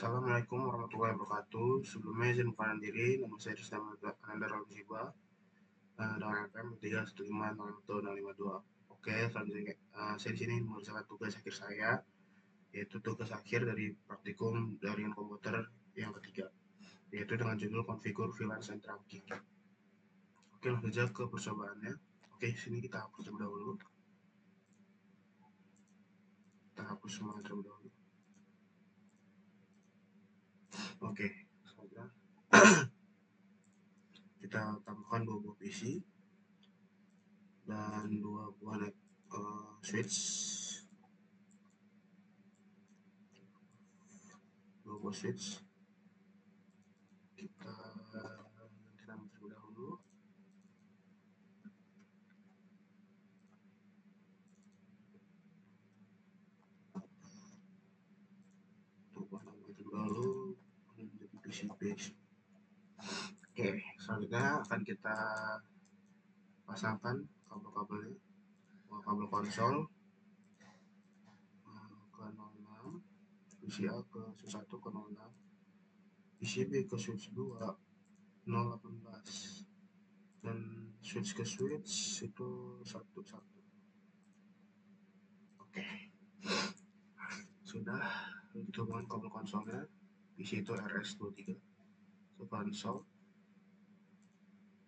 Assalamualaikum warahmatullahi wabarakatuh. Sebelumnya izin perkenalan diri, nama saya Rizal Ananda Ramziba dengan FM 3156152. Oke, selanjutnya saya di sini mengerjakan tugas akhir saya, yaitu tugas akhir dari praktikum jaringan komputer yang ketiga, yaitu dengan judul Konfigur VLAN and Trunking. Oke, langsung saja ke percobaannya. Oke, sini kita hapus terlebih dahulu. Kita hapus semua terlebih dahulu. Oke, selanjutnya kita tambahkan 2 buah PC dan 2 buah switch, 2 buah switch. Kita ganti nama terlebih dahulu. Ubah nama terlebih dahulu menjadi PC base. Oke, selanjutnya akan kita pasangkan kabel-kabelnya, kabel konsol ke 06, PCA ke switch 1 ke 06, PCB ke switch 2 018, dan switch ke switch itu 11. Oke, sudah. Kita hubungkan kabel konsolnya. PC itu RS23 ke konsol.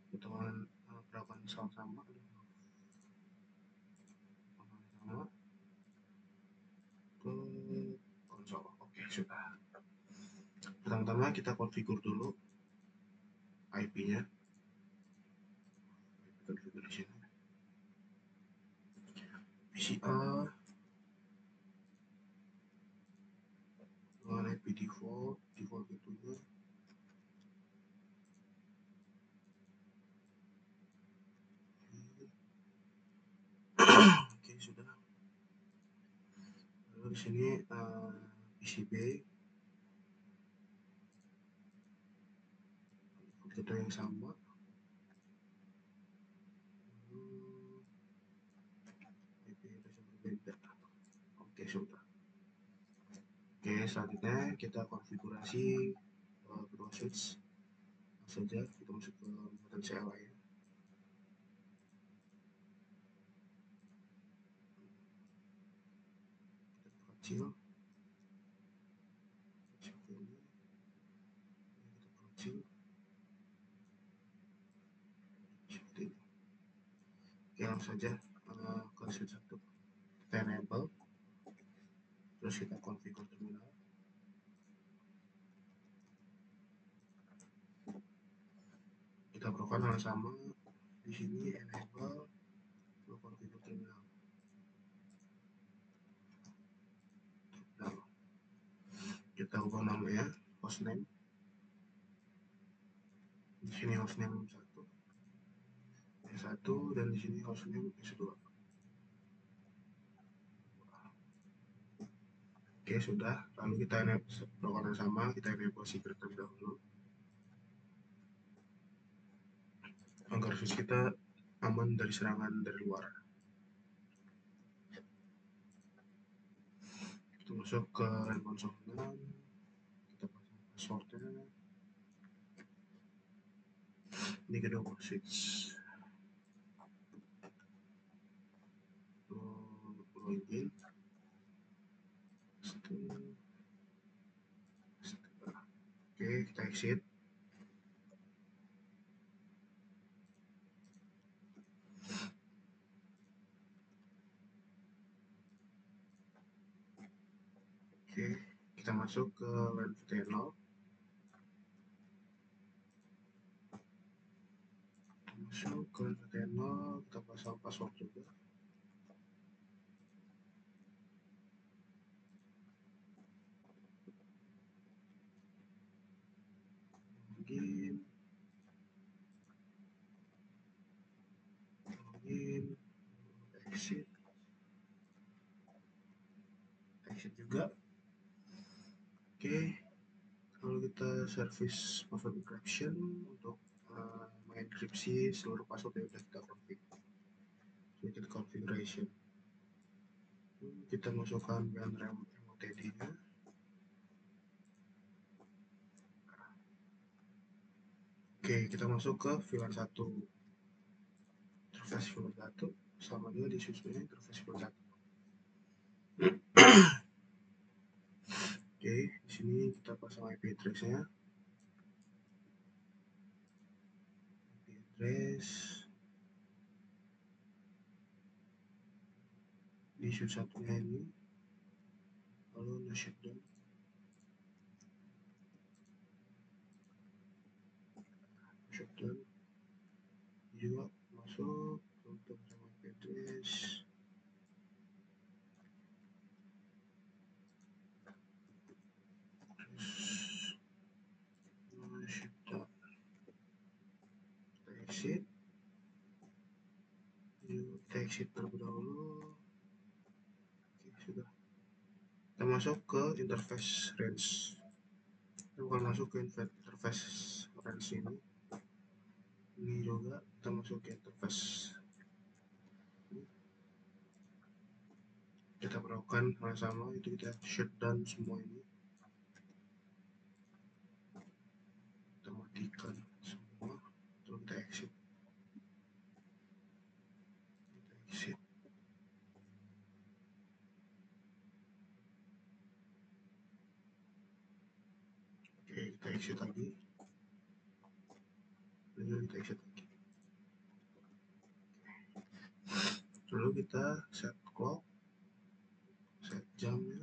Kita berapa konsol sama ke konsol. Oke, sudah. Pertama-tama kita konfigur dulu IP-nya. Konfigur di sini. PCA dengan IP default itunya. Oke, sudah. Lalu di sini PCB kita yang sama. IP berbeda. Oke, sudah. Oke, selanjutnya kita konfigurasi kedua switch. Saja kita masuk ke muatan CLI ya. Kecil. Oke, langsung saja ke switch 1 kita enable, terus kita configure terminal. Kita perlukan hal sama di sini, enable, lalu configure terminal. Kita ubah namanya hostname. Di sini hostname 1 dan di sini hostname S2. Oke, sudah. Lalu kita perlukan yang sama, kita enable secret terlebih dahulu agar switch kita aman dari serangan dari luar. Kita masuk ke LAN console 6, kita pasang passwordnya. Ini kedua switch. Login. Oke, kita exit. Oke, kita masuk ke LAN VTN0. Masuk ke VTN0, kita pasang password juga. Login, exit juga. Oke, kalau kita service password encryption untuk mengenkripsi seluruh password yang sudah kita config. Sedikit configuration. Kita masukkan bahan RAM MOTD nya. Oke, kita masuk ke VLAN 1. Interface VLAN 1 sama juga di switchnya interface VLAN 1. Oke, di sini kita pasang IP address-nya. IP address di switch satunya ini, lalu shutdown. Shutdown juga masuk untuk sama IP address. Shutdown. Kita exit. Kita exit terlebih dahulu. Oke, sudah. Kita masuk ke interface range. Kita bukan masuk ke interface range ini juga kita masuk ke interface. Kita melakukan hal sama, itu kita shutdown semua ini, kita matikan semua, terus kita exit. Oke, kita exit lagi, lalu kita exit lagi, lalu kita set clock, set jamnya,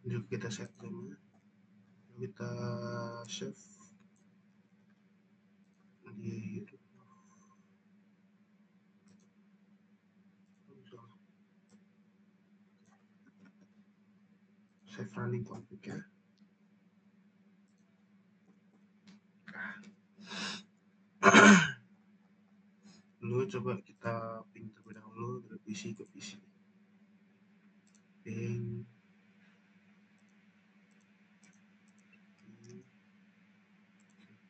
lalu kita set jamnya, lalu kita save di save running config ya. Lalu coba kita ping terlebih dahulu dari PC ke PC. Ping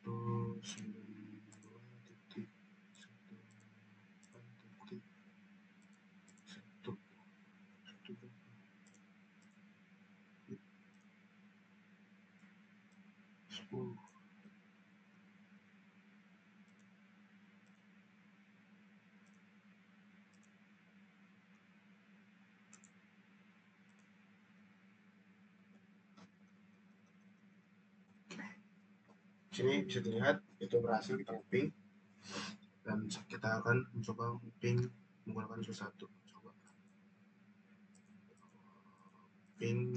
192.168.10. Sini bisa dilihat itu berhasil kita ping, dan kita akan mencoba ping menggunakan switch 1. Coba ping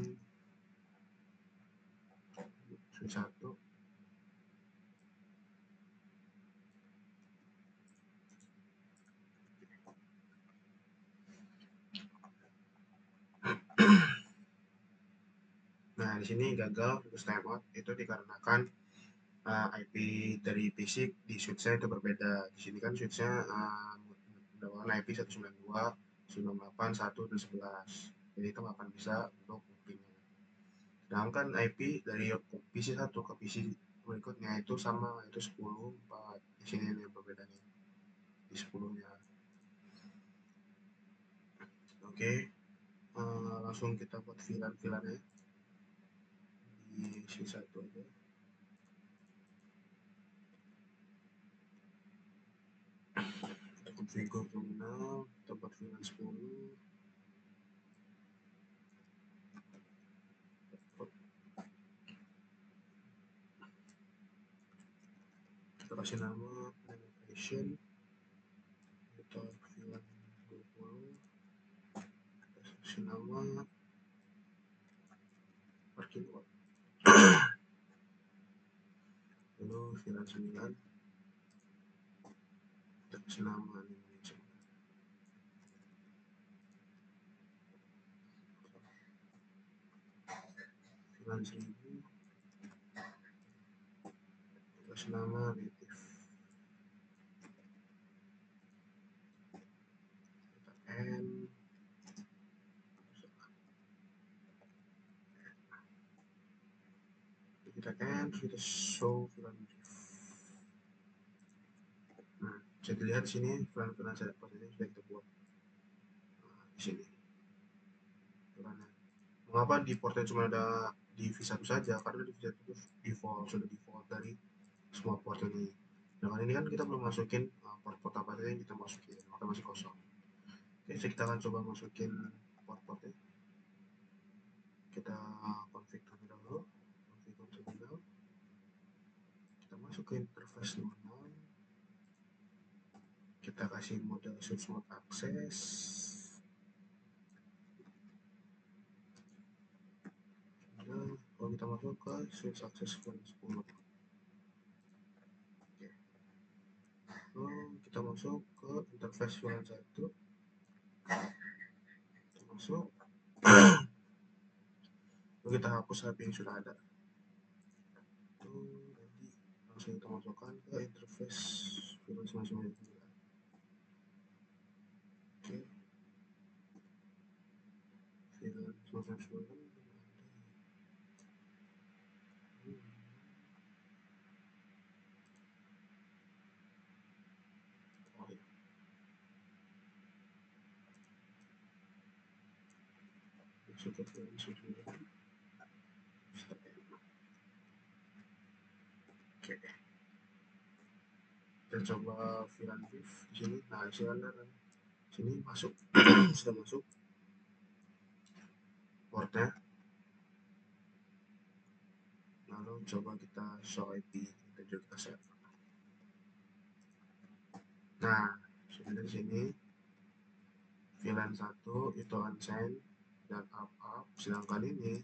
switch 1. Nah, di sini gagal terus timeout, itu dikarenakan IP dari PC di switch-nya itu berbeda. Di sini kan switch-nya mendapatkan IP 192.168.1 dan 11. Jadi itu nggak akan bisa untuk pingnya. Sedangkan IP dari PC 1 ke PC berikutnya itu sama, itu 10.4. Di sini yang berbeda nih, di 10-nya. Oke, langsung kita buat VLAN-VLAN-nya di switch 1 aja. Configure terminal, kita buat VLAN 10. Kita kasih nama navigation, kita VLAN 20, kita kasih nama parking lot. Lalu VLAN 9, kita kasih nama animation. VLAN 1000, kita kasih nama native. Kita end, kita show VLAN brief. Nah, bisa dilihat sini VLAN saya positif sudah kita buat. Nah, di sini VLAN-nya. Mengapa di portnya cuma ada di V1 saja? Karena di V1 itu sudah default dari semua port ini. Dengan ini kan kita belum masukin port-port apa saja yang kita masukin, maka masih kosong. Oke, jadi kita akan coba masukin port-portnya. Kita config terlebih dahulu, kita masuk ke interface normal, kita kasih mode switch mode access. Dan kalau kita masuk ke switch access VLAN 10. Oke. Lalu kita masuk ke interface VLAN 1. Kita masuk. Lalu kita hapus HP yang sudah ada. Itu nanti langsung kita masukkan ke interface VLAN 999. Oke. VLAN 999. Masuk ke VLAN 999. Oke. Kita coba VLAN brief di sini. Nah, sini masuk. Sudah masuk portnya. Lalu coba kita show IP, kita juga set. Nah, sudah di sini VLAN 1 itu unsigned dan up, sedangkan ini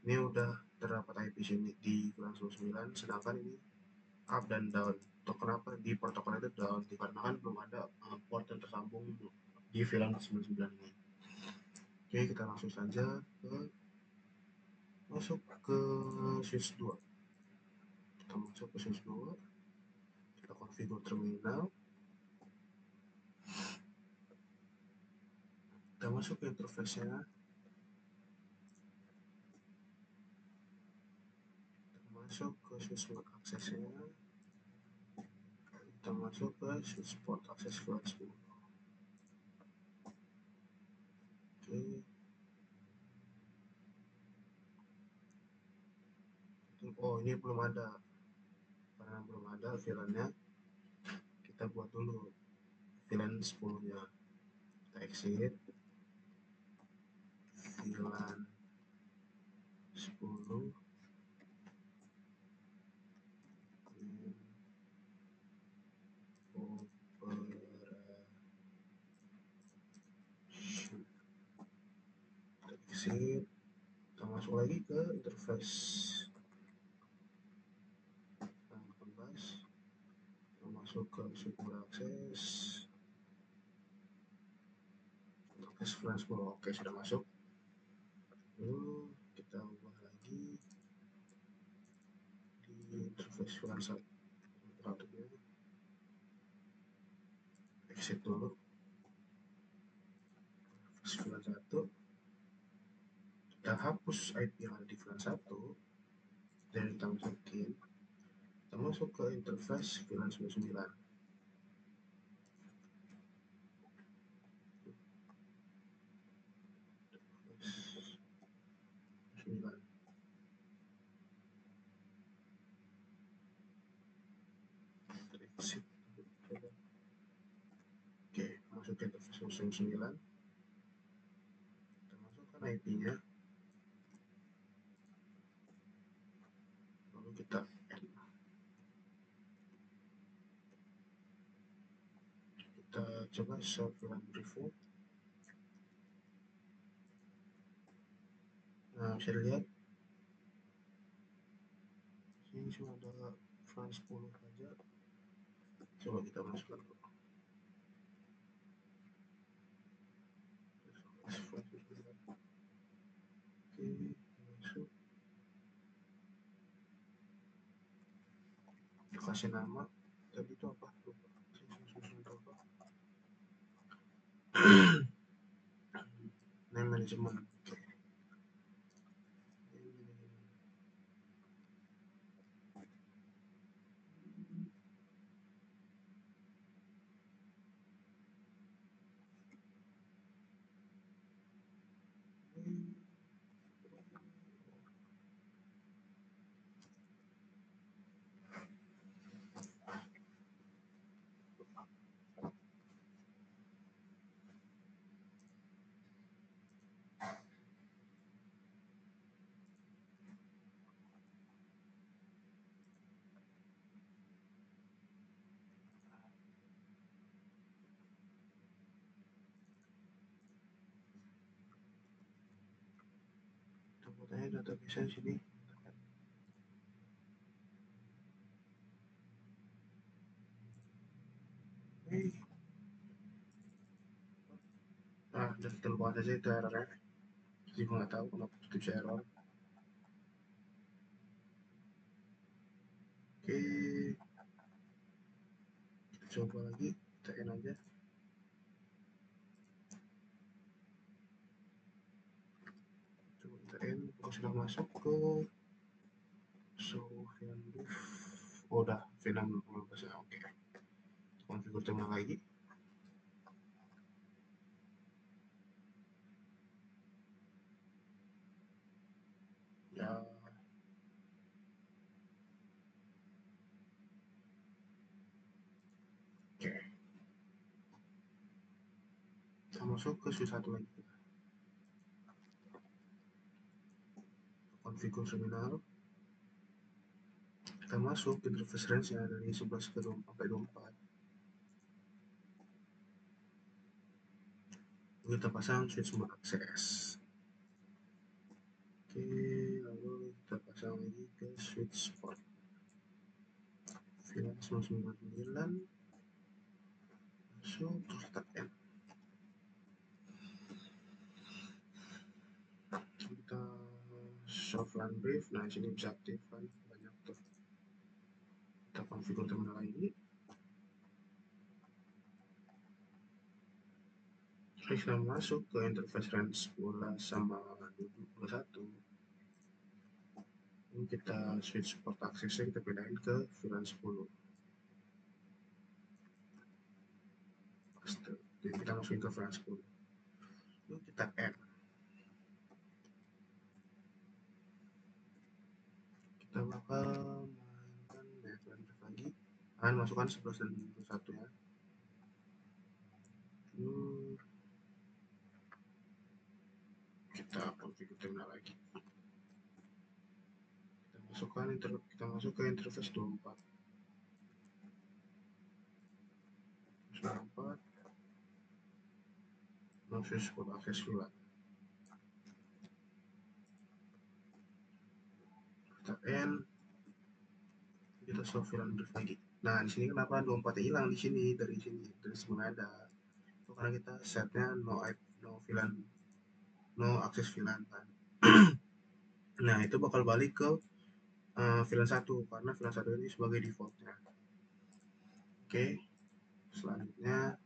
udah terdapat IP sini di VLAN 99, sedangkan ini up dan down. Untuk kenapa di protokol itu down? Dikarenakan belum ada port yang tersambung di VLAN 99 ini. Oke, kita langsung saja masuk ke switch 2. Kita masuk ke switch 2, kita configure terminal, kita masuk ke interface-nya, kita masuk ke switch mode access-nya, kita masuk ke switch port access VLAN 10. Oke. Oh, ini belum ada. Karena belum ada VLAN-nya, kita buat dulu VLAN 10-nya. Kita exit VLAN 10 exit, kita masuk lagi ke interface 18, kita masuk ke super access interface VLAN 10. Oke, sudah masuk. Lalu kita ubah lagi di interface VLAN 1, exit dulu VLAN 1, kita hapus IP yang ada di VLAN 1 dan kita masukin, kita masuk ke interface VLAN 99. Oke, masuk ke interface 99, kita masukkan IP-nya, lalu kita add. Kita coba show VLAN briefnya. Nah, bisa dilihat sini cuma ada VLAN 10 saja. Coba kita masukkan dulu. Oke, masuk. Kasih nama tadi itu apa? Name management. Fotonya database di sini. Nah, udah kita lupakan saja itu errornya. Jadi gue nggak tahu kenapa itu bisa error. Oke, kita coba lagi, kita end aja. Coba kita end, kalau sudah masuk ke VLAN brief. Oh, udah VLAN belum bisa. Oke, konfigur terminal lagi. Ya, oke. Kita masuk ke switch satu lagi. Konfigur terminal. Kita masuk interface range-nya dari 11 ke 24 sampai 24. Kita pasang switch mode akses. Oke, lalu kita pasang lagi ke switch port VLAN 99 masuk, terus start N. Kita show VLAN brief. Nah, sini bisa aktif kan, banyak tuh. Kita konfigur terminal lagi. Terus kita masuk ke interface range 11 sama 21. Ini kita switch port aksesnya kita pindahin ke VLAN 10. Jadi kita masukin ke VLAN 10. Lalu kita add. Kita bakal mainkan VLAN brief lagi. Nah, masukkan 11 dan 21 ya. Kita konfigur terminal lagi. Kita masuk ke interface 24. 24. No switch port akses VLAN. Kita N. Kita show VLAN brief lagi. Nah, di sini kenapa 24 hilang di sini dari sebelumnya ada. Itu karena kita setnya no VLAN, no akses VLAN kan. Nah, itu bakal balik ke VLAN 1 karena VLAN 1 ini sebagai defaultnya. Oke, selanjutnya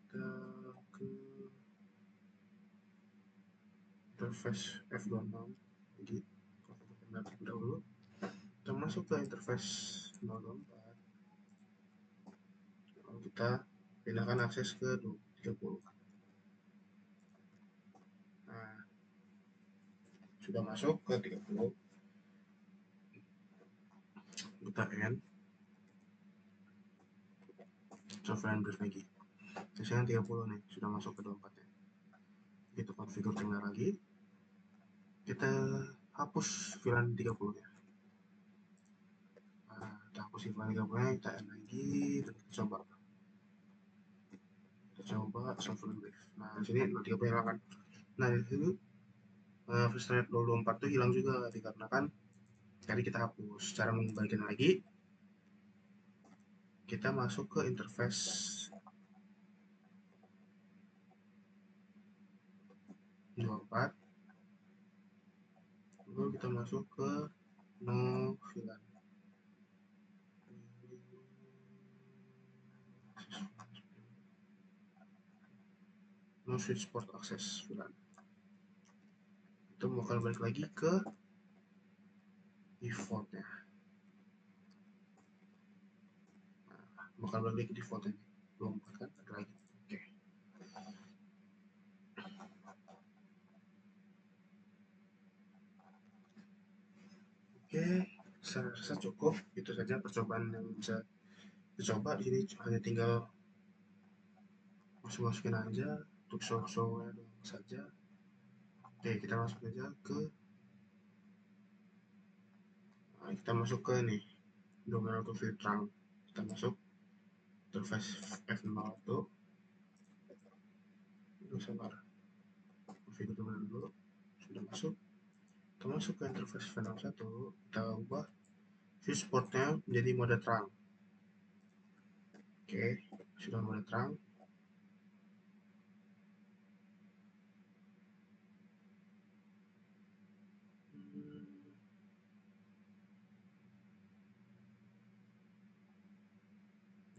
kita ke interface F26 lagi. Dahulu kita masuk ke interface 024. Lalu kita pindahkan akses ke 30. Nah, sudah masuk ke 30. Kita end. Software brief lagi. Sekarang 30 nih, sudah masuk ke 24 ya. Kita konfigur terminal lagi. Kita hapus VLAN 30 nya. Nah, kita hapus VLAN 30 nya, kita end lagi dan kita coba. Software brief. Nah, di sini 30 hilang kan. Nah, di sini FreeStyle 024 itu hilang juga dikarenakan tadi kita hapus. Cara mengembalikan lagi, kita masuk ke interface 24. Lalu kita masuk ke no VLAN. No switch port access VLAN. Itu bakal balik lagi ke defaultnya. Nah, bakal balik ke defaultnya. Belum kan? Ada lagi. Oke. Oke, saya rasa cukup. Itu saja percobaan yang bisa dicoba. Di sini hanya tinggal masukin aja untuk show-shownya saja. Oke, kita masuk aja ke kita masuk ke nih domain auto filtrang. Kita masuk interface F0 itu sabar. dulu. Sudah masuk, kita masuk ke interface VNAV 1, kita ubah fuse portnya menjadi mode terang. Oke, sudah mode terang.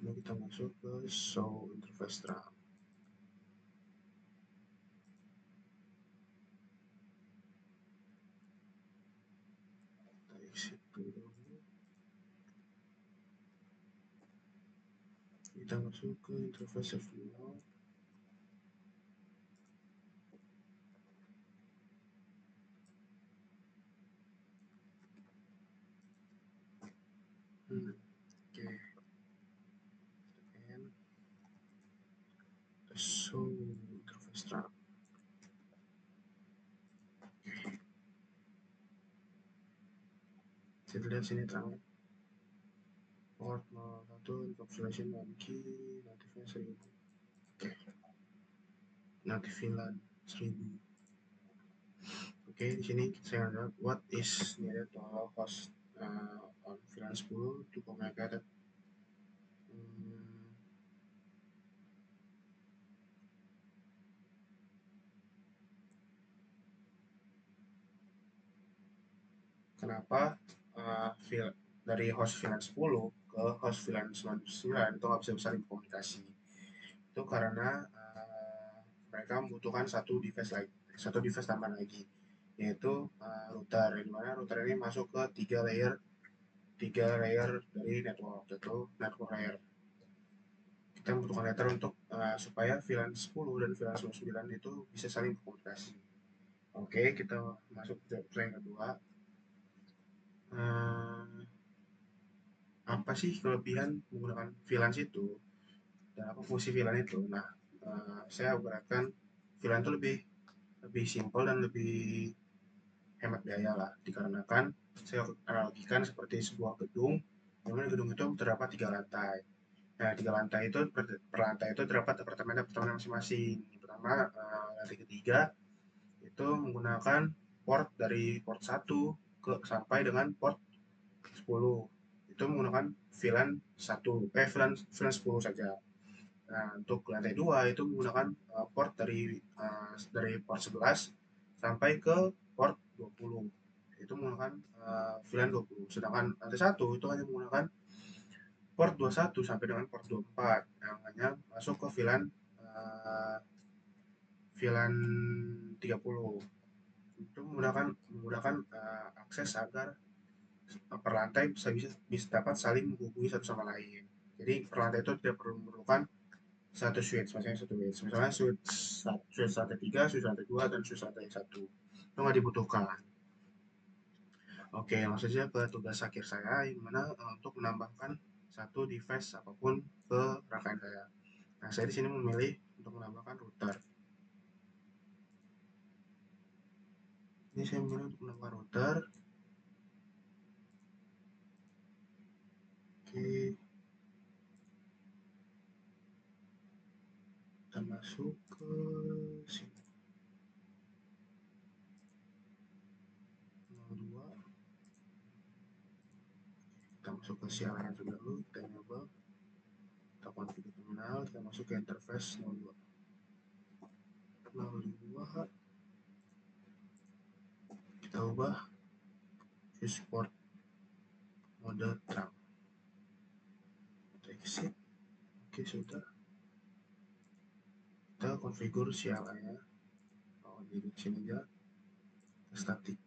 Lalu kita masuk ke show interface terang. Kita exit dulu. Kita masuk ke interface final. Oke, and show interface terang. Kita lihat sini terangnya. Port 01 encapsulation 1 key, natifnya 1000. Oke, natif VLAN 1000. Oke, di sini saya lihat what is needed to allow host on VLAN 10 to communicate. Kenapa dari host VLAN 10 ke host VLAN 99 itu nggak bisa saling komunikasi? Itu karena mereka membutuhkan satu device tambahan lagi, yaitu router, di mana router ini masuk ke tiga layer dari network, yaitu network layer. Kita membutuhkan layer untuk supaya VLAN 10 dan VLAN 99 itu bisa saling berkomunikasi. Oke, kita masuk ke yang kedua. Apa sih kelebihan menggunakan VLAN itu dan apa fungsi VLAN itu? Nah, saya beratkan VLAN itu lebih simpel dan lebih hemat biaya lah, dikarenakan saya analogikan seperti sebuah gedung, di mana gedung itu terdapat 3 lantai. Nah, 3 lantai itu per lantai itu terdapat apartemen-apartemen masing-masing. Yang pertama, lantai ketiga itu menggunakan port dari port 1 sampai dengan port 10. Itu menggunakan VLAN 10 saja. Nah, untuk lantai 2 itu menggunakan port dari port 11 sampai ke port 20. Itu menggunakan VLAN 20. Sedangkan lantai 1 itu hanya menggunakan port 21 sampai dengan port 24 yang hanya masuk ke VLAN 30. Itu menggunakan akses agar per lantai bisa dapat saling menghubungi satu sama lain. Jadi per lantai itu tidak perlu memerlukan satu switch, misalnya switch lantai 3, switch lantai 2, dan switch lantai 1. Itu nggak dibutuhkan. Oke, langsung saja ke tugas akhir saya, yang mana untuk menambahkan satu device apapun ke rangkaian saya. Nah, saya di sini memilih untuk menambahkan router. Ini saya memilih untuk menambahkan router. Oke, kita masuk ke sini. 02. Kita masuk ke CLI dulu, kita enable. Kita config terminal, kita masuk ke interface 02. 02. Kita ubah fuse port mode terang. Kita exit. Oke, sudah. Kita konfigur CLI nya. Di sini aja. Kita static.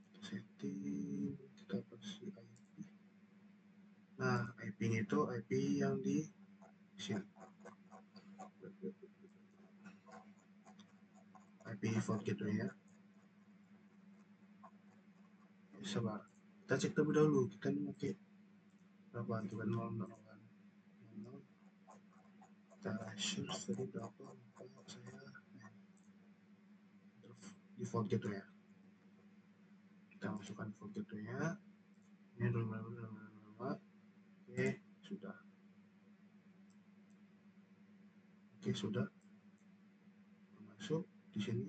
Kita setting. Kita kasih IP. Nah, IP-nya itu IP yang di sini. IP default gateway ya. Sabar. Kita cek terlebih dahulu. Kita ini pakai berapa? Kita 0. Kita share tadi berapa? Lupa saya. Default gateway ya. Kita masukkan default gateway nya. Ini dulu. Oke, sudah. Oke, sudah. Masuk di sini.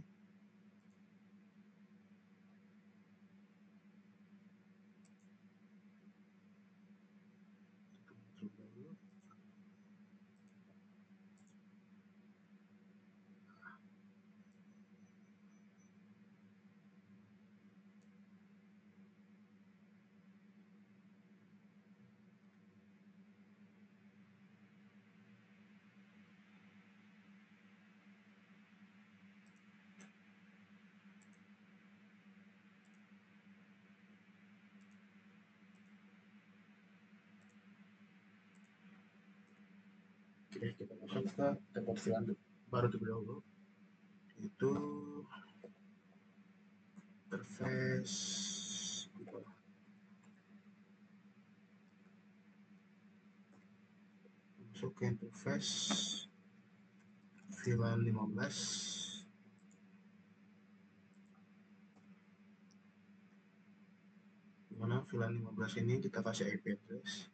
Oke, kita masuk ke tempat filan baru terlebih dahulu, itu interface. Masuk ke interface VLAN 15. Dimana VLAN 15 ini kita kasih IP address.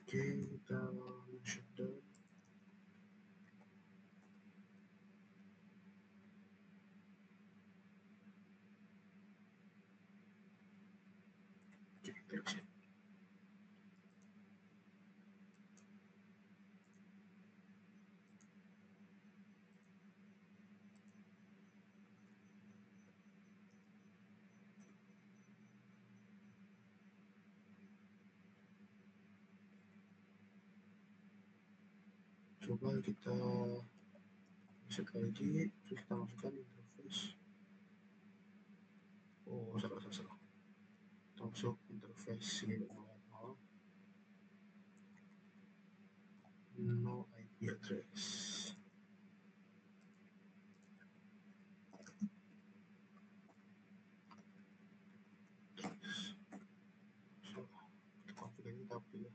Oke, kita shutdown. Oke, kita exit. Coba kita masuk lagi, terus kita masukkan interface. Oh, salah. Kita masuk interface no IP address. Config ini kita pilih.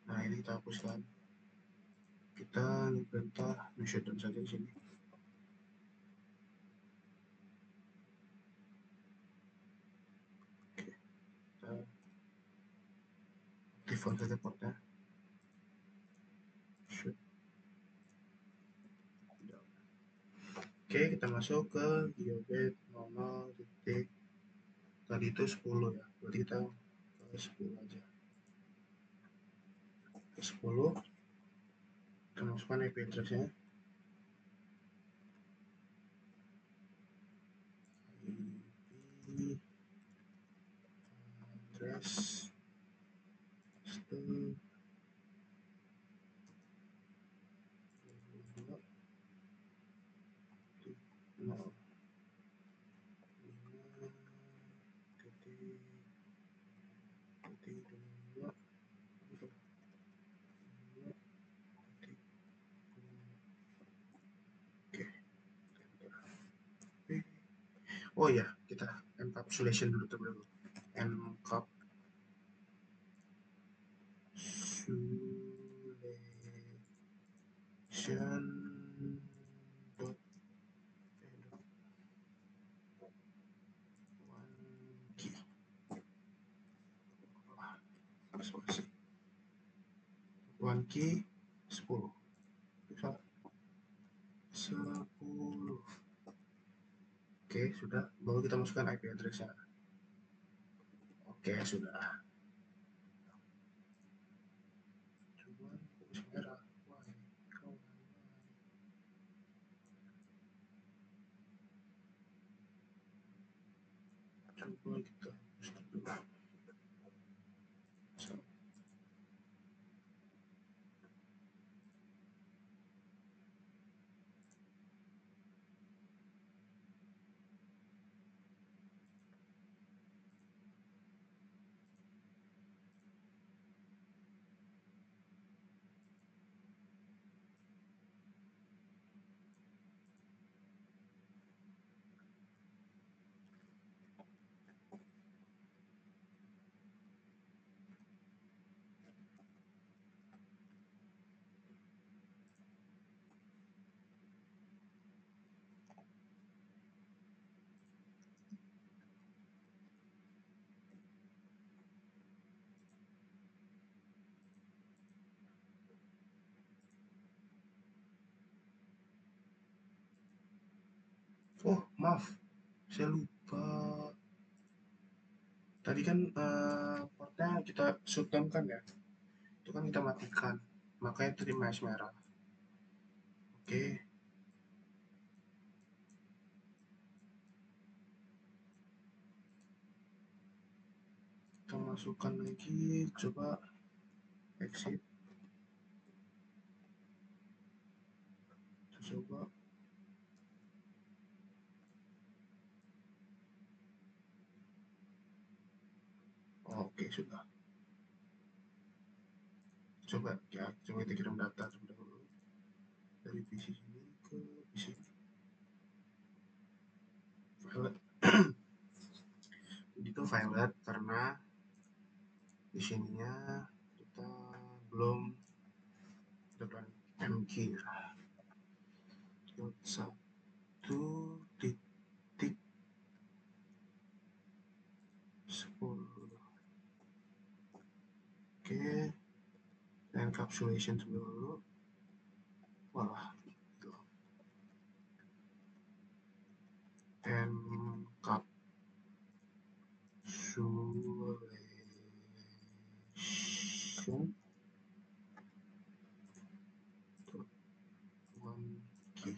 Nah, ini kita hapuskan. Kita perintah shutdown saja di sini. Oke, kita aktifkan saja portnya. Oke, kita masuk ke gigabit 00 titik. Tadi itu 10 ya, berarti kita ke 10 aja. Ke 10, kita masukkan IP address-nya. IP address system 0 Oh ya, kita encapsulation dulu terlebih dahulu. Encapsulation dot one key 10. 10. Oke, sudah. Baru kita masukkan IP address-nya. Oke, sudah. Coba merah. Coba kita stop dulu. Oh maaf, saya lupa. Tadi kan portnya kita shutdown kan ya, itu kan kita matikan, makanya tadi match merah. Oke, kita masukkan lagi, coba exit, coba. Oke, sudah. Coba ya, coba kita kirim data terlebih dahulu dari PC ini ke PC violet. Itu violet karena di sininya kita belum tekan MG satu titik 10. Oke, encapsulation dulu. Walah, itu encapsulation one key.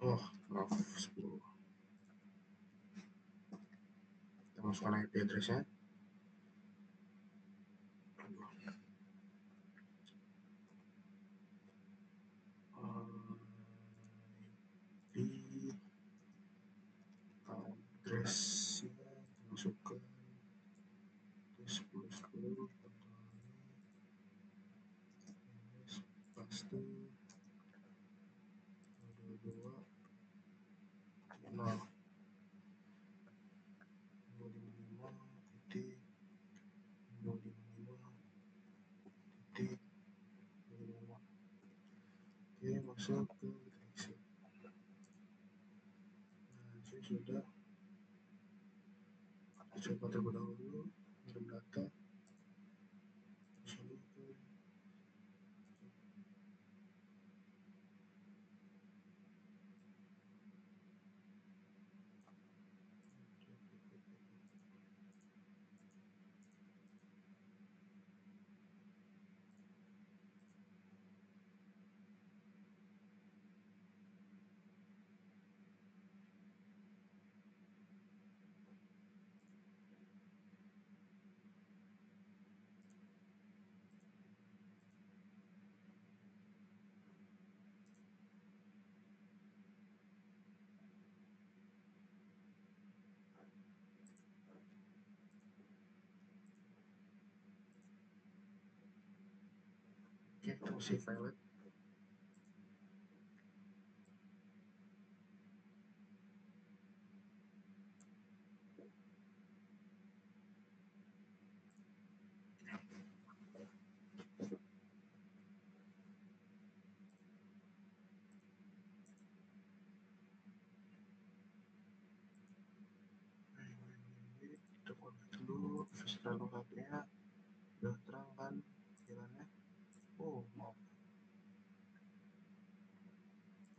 Oh, maaf 10. Kita masukkan IP address-nya. IP address-nya masukkan 10 paste 22 0 055 titik 055 titik 055. Oke, masuk ke exit. Nah, ini sudah. Coba terlebih dahulu kirim data sini ke oke, itu masih violet. Kita connect dulu setelah lognya udah terang kan jalannya. Oh mau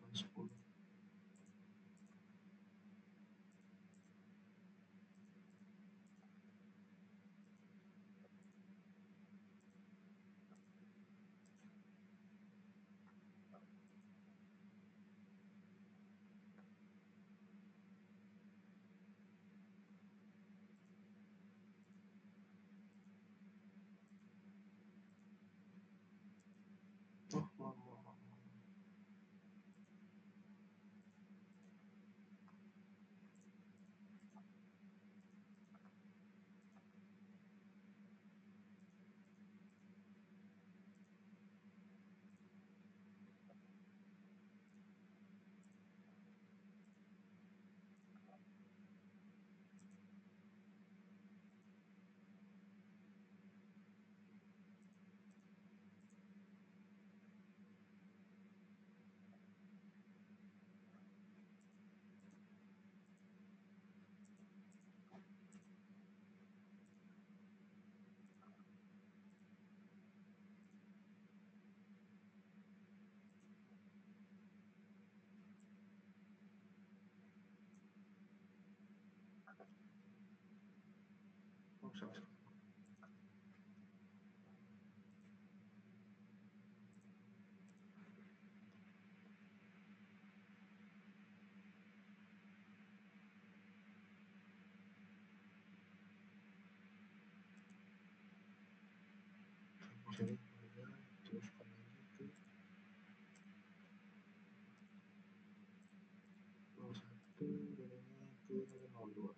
10. Oh mau Oh, salah. Sini, teruskan lagi ke 01 dan ini ke 02.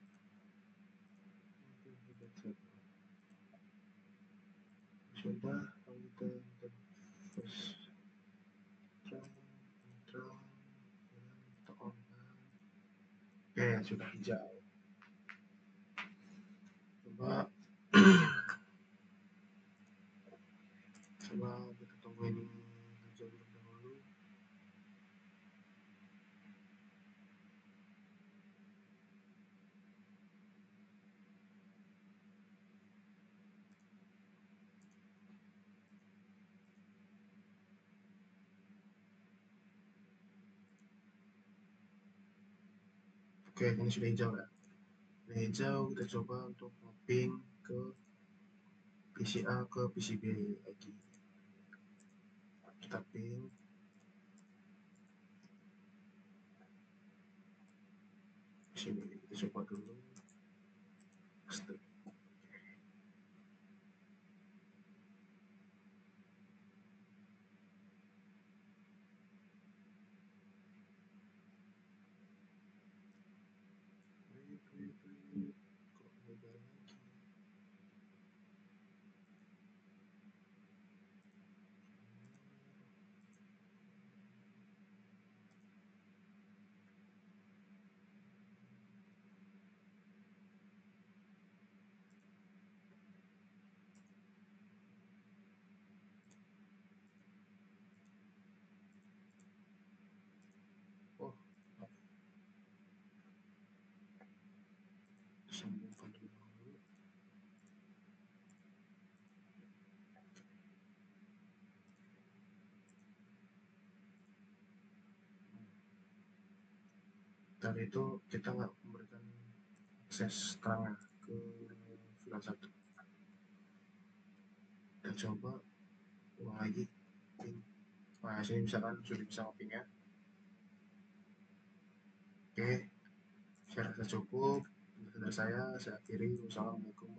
Sudah, kalau kita first terang kita on. Oke, sudah hijau. Coba kita tunggu ini hijau terlebih dahulu. Oke, ini sudah hijau ya. Sudah hijau, kita coba untuk mapping ke PCA ke PCB lagi. Kita ping. Sini kita coba dulu. Step. Oh, sambungkan dulu. Tadi itu kita nggak memberikan akses terang ke VLAN 1. Kita coba ulang lagi ping. Nah, sini misalkan sudah bisa mapping ya. Oke, saya rasa cukup. Dari saya akhiri. Wassalamualaikum